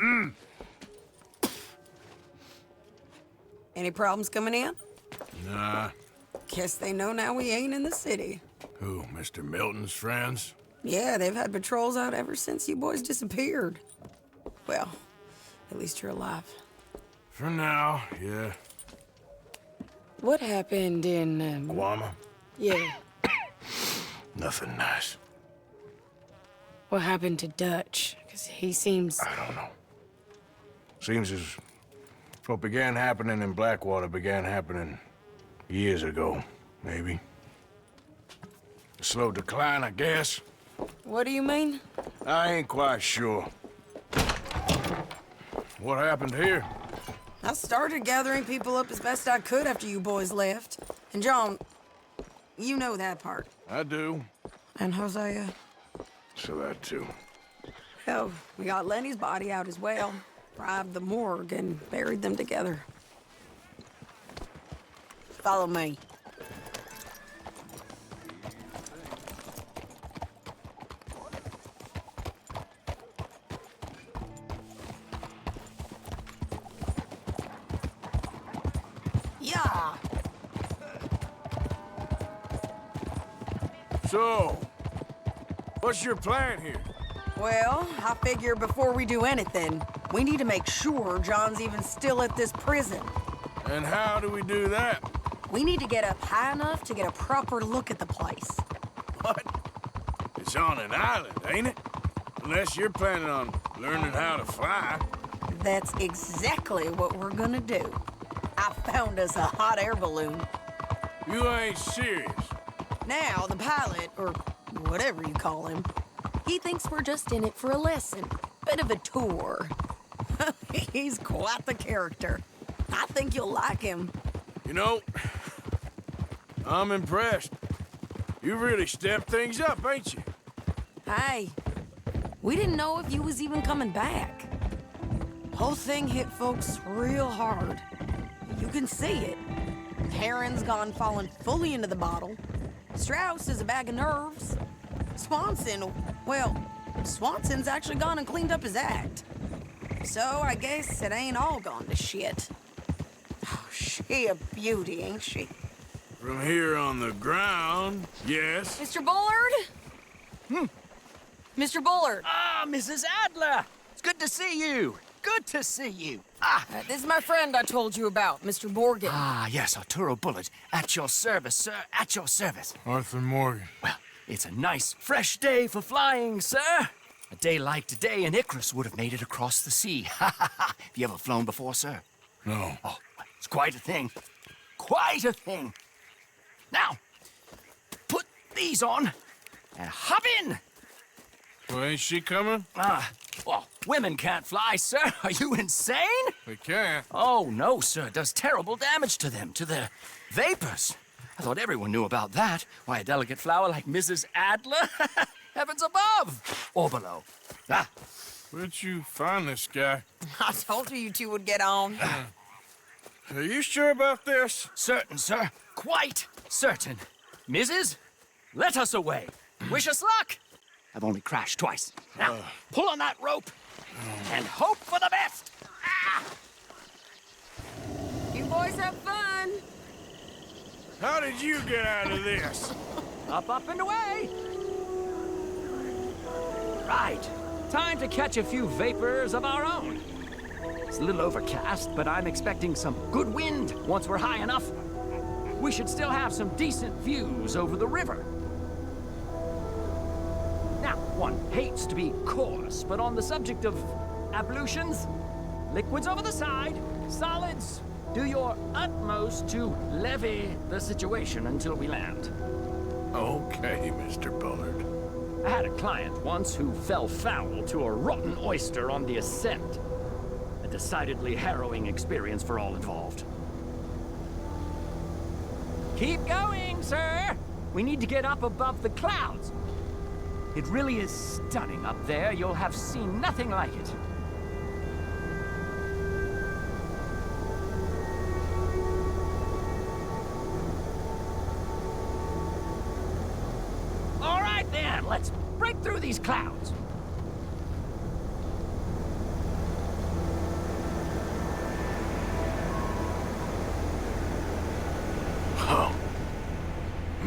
Any problems coming in? Nah. Guess they know now we ain't in the city. Who, Mr. Milton's friends? Yeah, they've had patrols out ever since you boys disappeared. Well, at least you're alive. For now, yeah. What happened in, Guama? Yeah. Nothing nice. What happened to Dutch? Because he seems... I don't know. Seems as what began happening in Blackwater began happening years ago, maybe. A slow decline, I guess. What do you mean? I ain't quite sure. What happened here? I started gathering people up as best I could after you boys left. And John, you know that part. I do. And Hosea? So that too. Hell, we got Lenny's body out as well. Bribed the morgue and buried them together. Follow me. Yeah. So, what's your plan here? Well, I figure before we do anything, we need to make sure John's even still at this prison. And how do we do that? We need to get up high enough to get a proper look at the place. What? It's on an island, ain't it? Unless you're planning on learning how to fly. That's exactly what we're gonna do. I found us a hot air balloon. You ain't serious. Now, the pilot, or whatever you call him, he thinks we're just in it for a lesson. Bit of a tour. He's quite the character. I think you'll like him. You know, I'm impressed. You really stepped things up, ain't you? Hey, we didn't know if you was even coming back. Whole thing hit folks real hard. You can see it. Heron's gone falling fully into the bottle. Strauss is a bag of nerves. Swanson, well, Swanson's actually gone and cleaned up his act. So I guess it ain't all gone to shit. Oh, she a beauty, ain't she? From here on the ground, yes. Mr. Bullard? Mr. Bullard. Ah, Mrs. Adler! It's good to see you. Good to see you. This is my friend I told you about, Mr. Morgan. Yes, Arturo Bullard. At your service, sir. At your service. Arthur Morgan. Well, it's a nice, fresh day for flying, sir. A day like today, an Icarus would have made it across the sea. Have you ever flown before, sir? No. Oh, it's quite a thing. Quite a thing. Now, put these on and hop in. Well, ain't she coming? Well, women can't fly, sir. Are you insane? We can't. Oh, no, sir. It does terrible damage to them, to their vapors. I thought everyone knew about that. Why, a delicate flower like Mrs. Adler? Heavens above! Or below. Where'd you find this guy? I told you two would get on. Are you sure about this? Certain, sir. Quite certain. Mrs., let us away. Wish us luck. I've only crashed twice. Now, pull on that rope and hope for the best. You boys have fun. How did you get out of this? Up, up, and away. Right. Time to catch a few vapors of our own. It's a little overcast, but I'm expecting some good wind once we're high enough. We should still have some decent views over the river. Now, one hates to be coarse, but on the subject of ablutions, liquids over the side, solids, do your utmost to levy the situation until we land. Okay, Mr. Bullard. I had a client once who fell foul to a rotten oyster on the ascent. A decidedly harrowing experience for all involved. Keep going, sir! We need to get up above the clouds. It really is stunning up there. You'll have seen nothing like it. All right, then. Let's break through these clouds.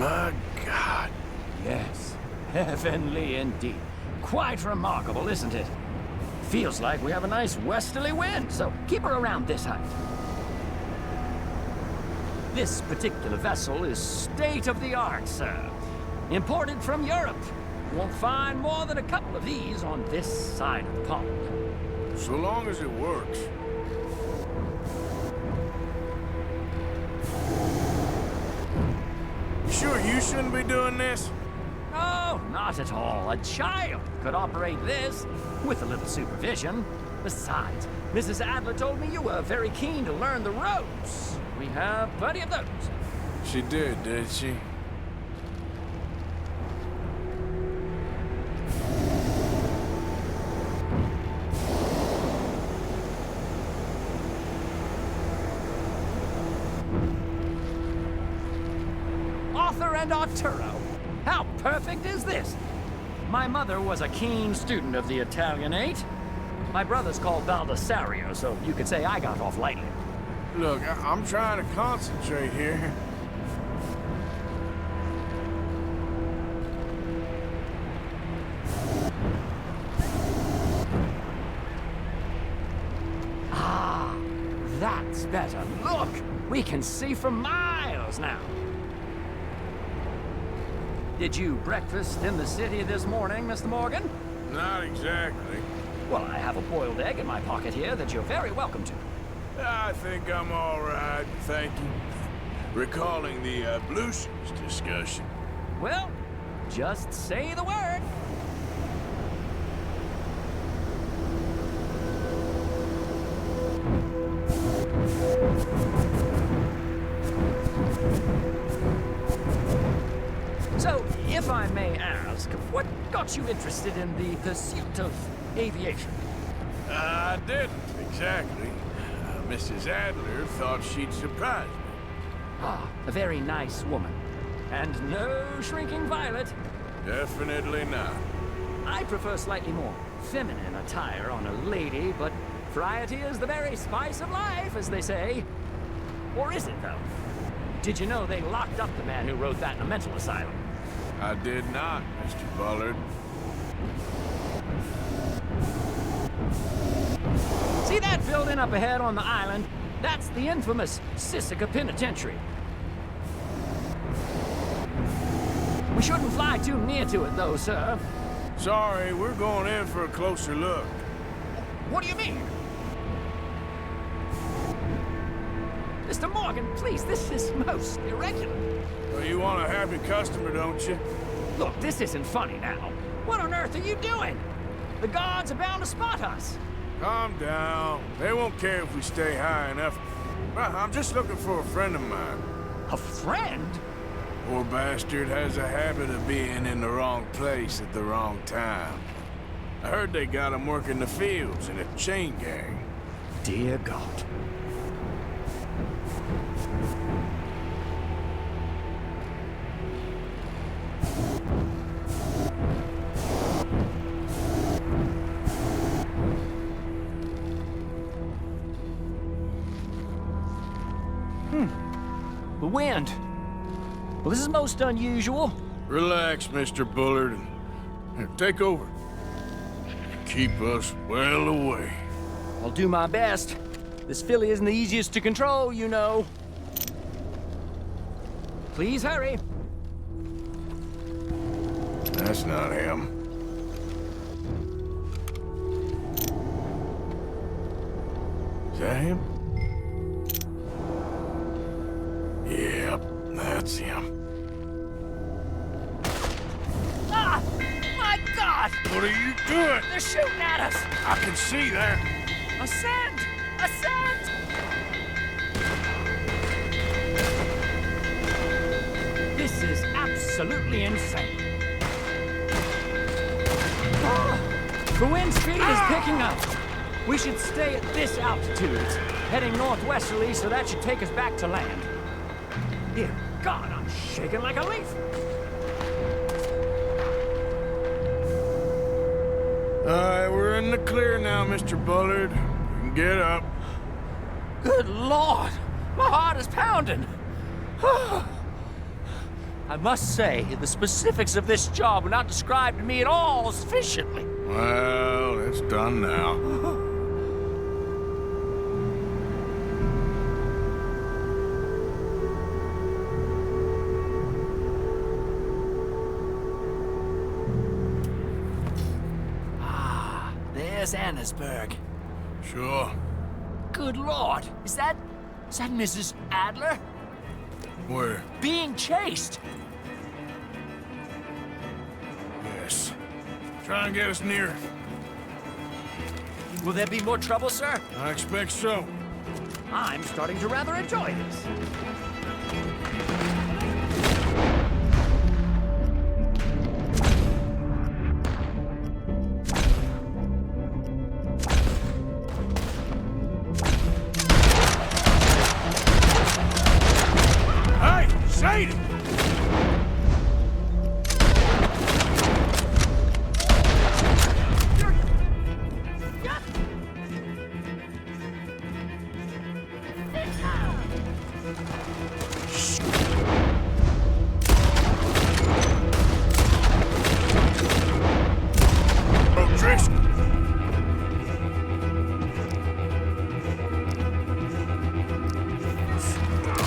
My God. Yes, heavenly indeed. Quite remarkable, isn't it? Feels like we have a nice westerly wind, so keep her around this height. This particular vessel is state-of-the-art, sir. Imported from Europe. Won't find more than a couple of these on this side of the pond. So long as it works. You sure you shouldn't be doing this? Oh, not at all. A child could operate this with a little supervision. Besides, Mrs. Adler told me you were very keen to learn the ropes. We have plenty of those. She did she? Arthur and Arturo. How perfect is this? My mother was a keen student of the Italianate. My brother's called Baldessario, so you could say I got off lightly. Look, I'm trying to concentrate here. Ah, that's better. Look, we can see for miles now. Did you breakfast in the city this morning, Mr. Morgan? Not exactly. Well, I have a boiled egg in my pocket here that you're very welcome to. I think I'm all right, thank you. Recalling the ablutions discussion. Well, just say the word. So, if I may ask, what got you interested in the pursuit of aviation? I didn't, exactly. Mrs. Adler thought she'd surprise me. Ah, a very nice woman. And no shrinking violet. Definitely not. I prefer slightly more feminine attire on a lady, but variety is the very spice of life, as they say. Or is it, though? Did you know they locked up the man who wrote that in a mental asylum? I did not, Mr. Bullard. See that building up ahead on the island? That's the infamous Sisika Penitentiary. We shouldn't fly too near to it, though, sir. Sorry, we're going in for a closer look. What do you mean? Mr. Morgan, please, this is most irregular. Well, you want a happy customer, don't you? Look, this isn't funny now. What on earth are you doing? The guards are bound to spot us. Calm down. They won't care if we stay high enough. I'm just looking for a friend of mine. A friend? Poor bastard has a habit of being in the wrong place at the wrong time. I heard they got him working the fields in a chain gang. Dear God. The wind. Well, this is most unusual. Relax, Mr. Bullard. Here, take over. Keep us well away. I'll do my best. This filly isn't the easiest to control, you know. Please hurry. That's not him. Is that him? Yep, that's him. Ah! My God! What are you doing? They're shooting at us! I can see that. Ascend! Ascend! This is absolutely insane. Ah! The wind speed is picking up. We should stay at this altitude. It's heading northwesterly, so that should take us back to land. Dear God, I'm shaking like a leaf. All right, we're in the clear now, Mr. Bullard. You can get up. Good Lord! My heart is pounding. I must say, the specifics of this job were not described to me at all sufficiently. Well, it's done now. There's Annesburg. Sure. Good Lord, is that Mrs. Adler? Where? Being chased. Yes. Try and get us near. Will there be more trouble, sir? I expect so. I'm starting to rather enjoy this. Hey, Sadie!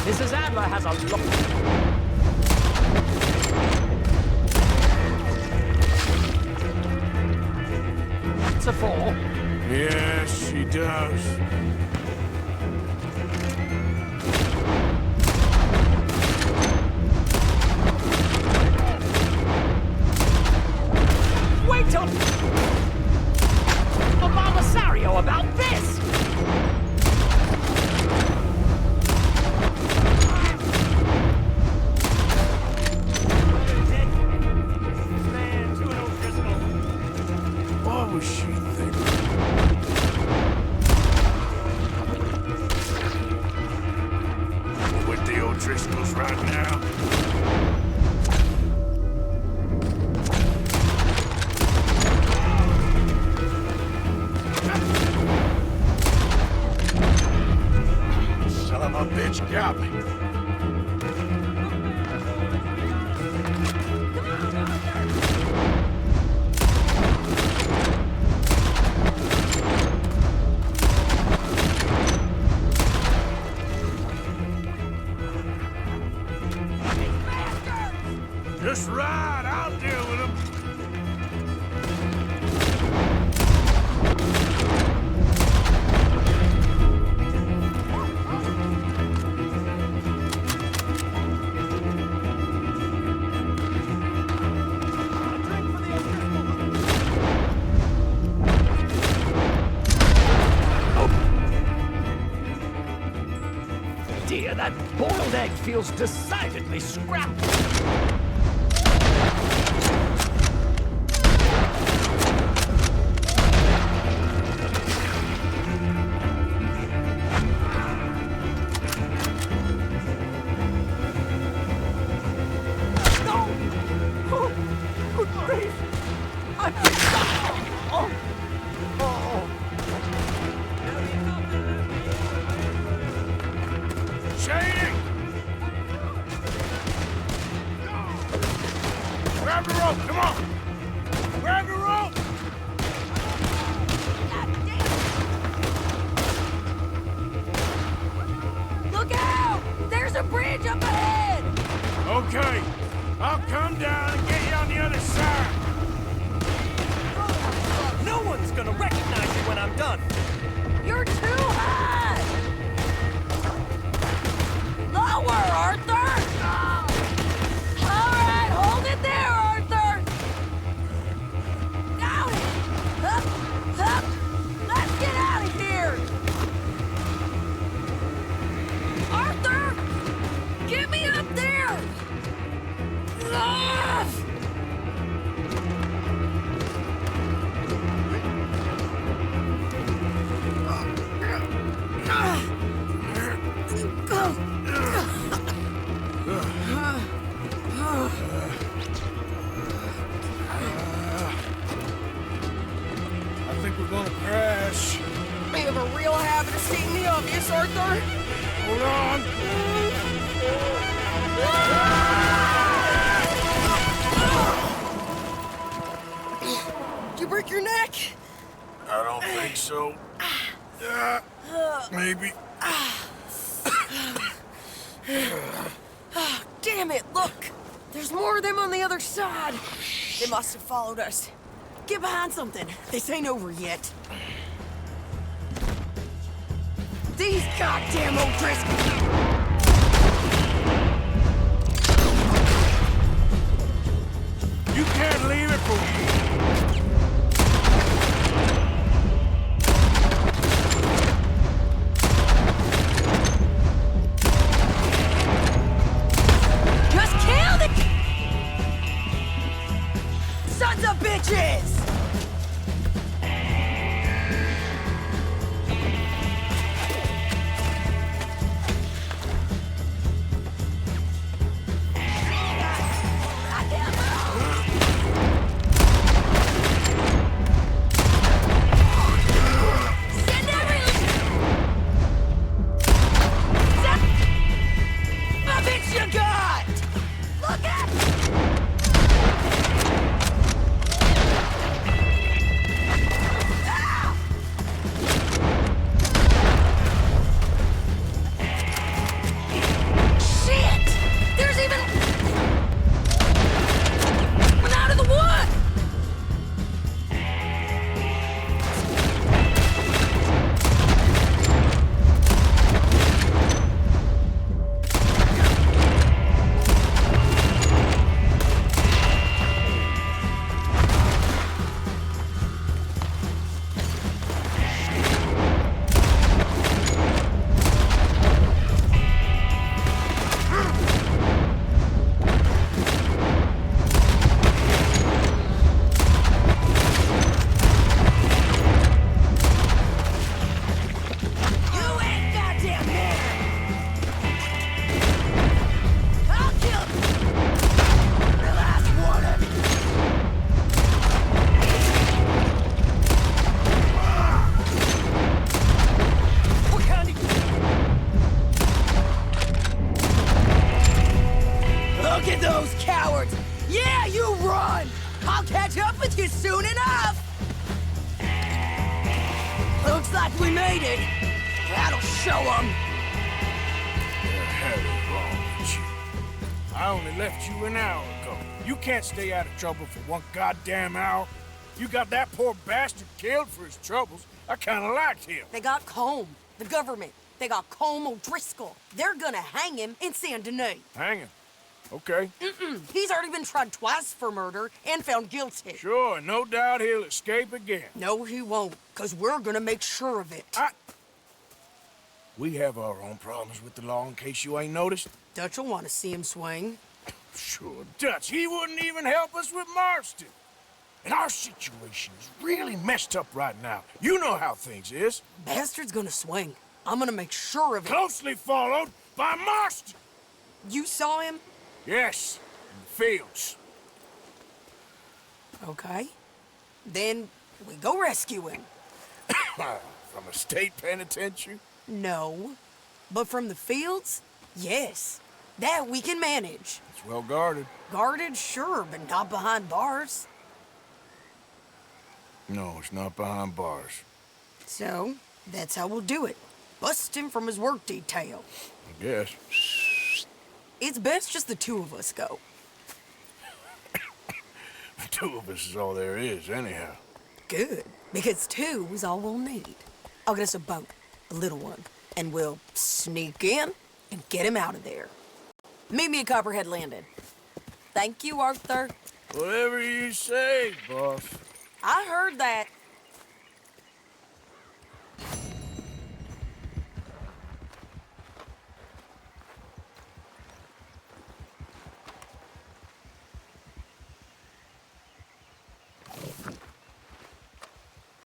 Mrs. Adler has a lot. It's a fall. Yes, she does. Wait till Obamasario about this! What was she thinking? With the O'Driscolls right now? Son of a bitch got me. Just ride, I'll deal with him. Dear, that boiled egg feels decidedly scrappy. Shady! Grab the rope, come on! Grab the rope! Look out! There's a bridge up ahead! Okay, I'll come down and get you on the other side. No one's gonna recognize you when I'm done. You're too high! Lower, Arthur! All right, hold it there, Arthur! Got it! Up, up! Let's get out of here! Arthur! Get me up there! Ah! I think we're gonna crash. We have a real habit of seeing the obvious, Arthur. Hold on. so. Maybe. Damn it, look! There's more of them on the other side. They must have followed us. Get behind something. This ain't over yet. These goddamn O'Driscolls! You can't leave it for me. Just kill the sons of bitches! We made it! That'll show them! The hell is wrong with you? I only left you an hour ago. You can't stay out of trouble for one goddamn hour. You got that poor bastard killed for his troubles. I kinda liked him. They got Combe, the government. They got Combe O'Driscoll. They're gonna hang him in Saint Denis. Hang him? Okay. He's already been tried twice for murder and found guilty. Sure, no doubt he'll escape again. No, he won't, because we're gonna make sure of it. We have our own problems with the law, in case you ain't noticed. Dutch will want to see him swing. Sure, Dutch, he wouldn't even help us with Marston. And our situation is really messed up right now. You know how things is. Bastard's gonna swing. I'm gonna make sure of it. Closely followed by Marston. You saw him? Yes, in the fields. Okay. Then we go rescue him. From a state penitentiary? No. But from the fields? Yes. That we can manage. It's well guarded. Guarded, sure, but not behind bars. No, it's not behind bars. So, that's how we'll do it. Bust him from his work detail. I guess. It's best just the two of us go. The two of us is all there is, anyhow. Good, because two is all we'll need. I'll get us a boat, a little one, and we'll sneak in and get him out of there. Meet me at Copperhead Landing. Thank you, Arthur. Whatever you say, boss. I heard that.